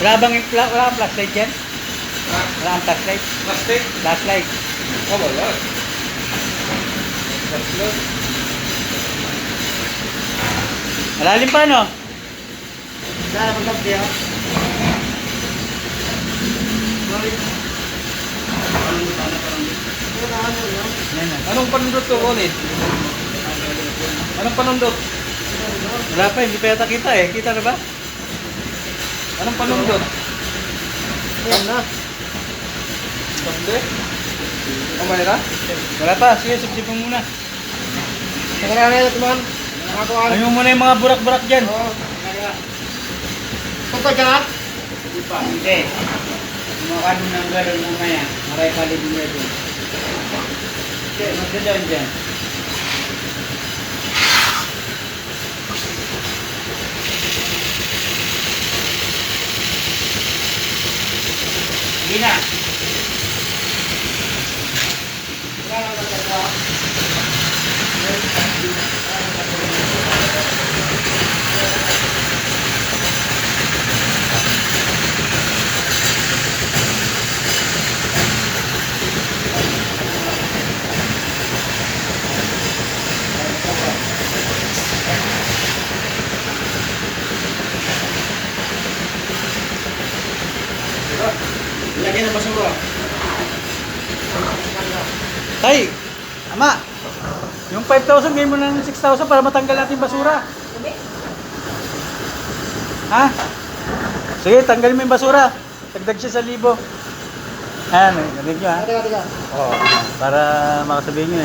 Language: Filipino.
Wala bang wala kang flashlight yan? Wala kang flashlight? Plastic? Flashlight. Oh, wala. Plastic. Malalim pa, no? Sana magkabdi ha. Yan na. Anong panundot to, Ronit? Anong panundot? Wala pa, hindi pa yata kita eh. Kita na ba? Anong panundot? Yan na. Plastic? Kamay na? Wala pa, sige, sipsip mo muna. Nagkakala na ito man. Nakatuan. Ayun mo muna yung mga burak-burak dyan. Oo. Punta dyan. Hindi pa, hindi. Kumakano ng gano'n mamaya. Maray pala din na doon. Okay, magdadaan dyan. Sige na. Lagyan ng basura. Tay, ama. Yung 5,000, ngayon mo na ng 6,000 para matanggal natin yung basura. Ha? Sige, tanggalin mo yung basura. Dagdag siya sa 1,000. Ayan, narinig nyo ha? Teka. Oo. Para makasabihin nyo eh.